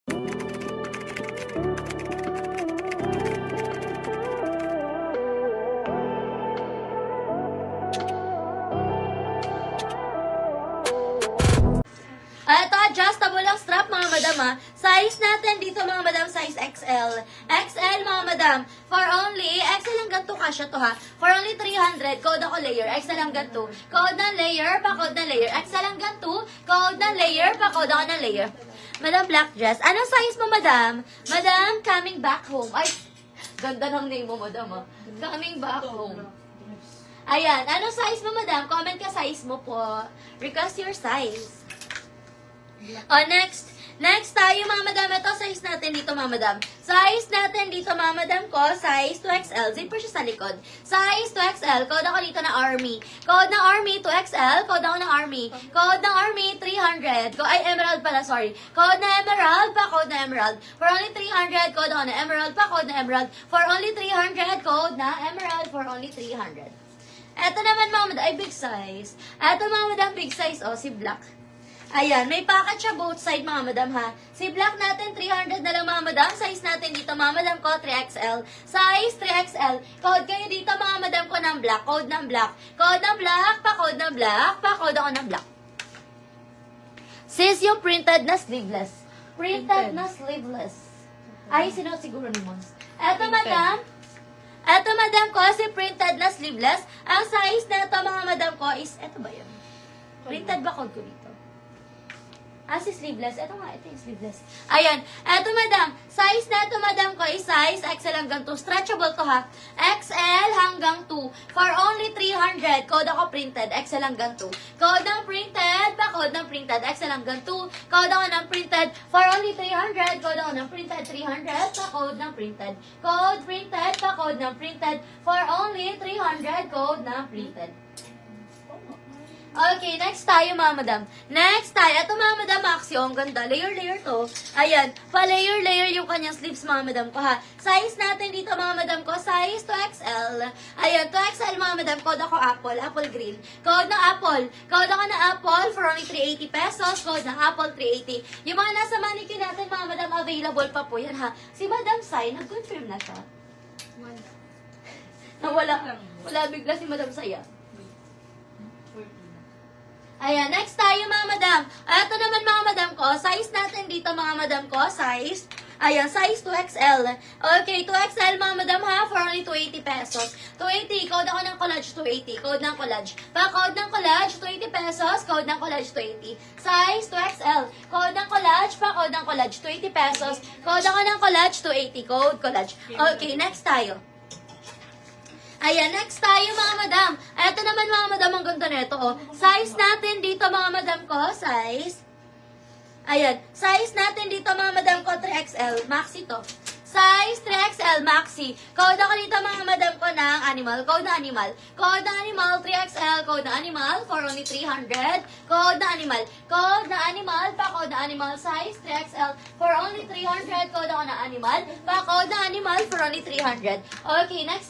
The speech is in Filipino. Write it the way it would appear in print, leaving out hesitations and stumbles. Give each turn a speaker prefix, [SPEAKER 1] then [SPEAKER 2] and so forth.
[SPEAKER 1] Ito, adjustable ang strap, mga madam, ha. Size natin dito, mga madam, size XL. XL, mga madam, for only, XL hanggang 2 kasya to, ha. For only 300, code ako layer, XL hanggang 2. Code ng layer, pa-code ng layer. XL hanggang 2, code ng layer, pa-code ako ng layer. Madam, black dress. Anong size mo, madam? Madam, coming back home. Ay, ganda ng name mo, madam, ha. Coming back home. Ayan, anong size mo, madam? Comment ka size mo po. Request your size. Oh, next. Next tayo, mga madam. Ito, size natin dito, mga madam. Size natin dito, mga madam ko, size 2XL. Zipper siya sa likod. Size 2XL. Code ako dito na Army. Code ng Army 2XL. Code ako ng Army. Code ng Army 300. Ay, Emerald pala, sorry. Code na Emerald pa, code na Emerald. For only 300, code ako na Emerald pa, code na Emerald. For only 300, code na Emerald. For only 300. Ito naman, mga madam, ay big size. Ito, mga madam, big size, oh, si black. Ayan, may packet siya both side, mga madam, ha. Si black natin, 300 na lang, mga madam. Size natin dito, mga madam ko, 3XL. Size 3XL. Code kayo dito, mga madam ko, ng black. Code ng black. Code ng black, pa-code ng black, pa-code ako ng black. Sis, yung printed na sleeveless. Printed na sleeveless. Ay, sino siguro ni Mons. Eto, madam. Eto, madam ko, si printed na sleeveless. Ang size na ito, mga madam ko, is, eto ba yun? Printed ba code ko dito? Si sleeveless. Ito nga, ito yung sleeveless. Ayan. Ito, madam. Size na ito, madam ko, is size XL hanggang 2. Stretchable to, ha. XL hanggang 2. For only 300. Code ako printed. XL hanggang 2. Code ng printed. Pa-code ng printed. XL hanggang 2. Code ako ng printed. For only 300. Code ako ng printed. 300. Pa-code ng printed. Code printed. Pa-code ng printed. For only 300. Code ng printed. Okay, next tayo, mga madam. Next tayo. Ito, mga madam, Maxi. Ang ganda. Layer to. Ayan. Pa-layer yung kanyang sleeves, mga madam ko, ha. Size natin dito, mga madam ko. Size 2XL. Ayan, 2XL, mga madam. Code ako Apple. Apple green. Code ng Apple. Code ako na Apple for only 380 pesos. Code ng Apple 380. Yung mga nasa mannequin natin, mga madam, available pa po yan, ha. Si Madam Sai, nag-confirm na siya. Wala bigla si Madam Saya. Ayan, next tayo, mga madam. Ito naman, mga madam ko, size natin dito, mga madam ko, size, ayan, size 2XL. Okay, 2XL, mga madam, ha, for only 280 pesos. 280, code ako ng collage, 280, code ng collage. Pa-code ng collage, 280 pesos, code ng collage, 280. Size 2XL, code ng collage, pa-code ng collage, 280 pesos, code ako ng collage, 280, code collage. Okay, next tayo. Ayan, next tayo, mga madam. Ito naman, mga madam, ang ganda nito, oh. Size natin dito, mga madam ko, size. Ayan, size natin dito, mga madam ko, 3XL. Maxi to. Size 3XL, Maxi. Code ako dito, mga madam ko, ng animal. Code na animal. Code na animal, 3XL. Code na animal, for only 300. Code na animal. Code na animal, pa-code na animal, size 3XL. For only 300, code ako na animal. Pa-code na animal, for only 300. Okay, next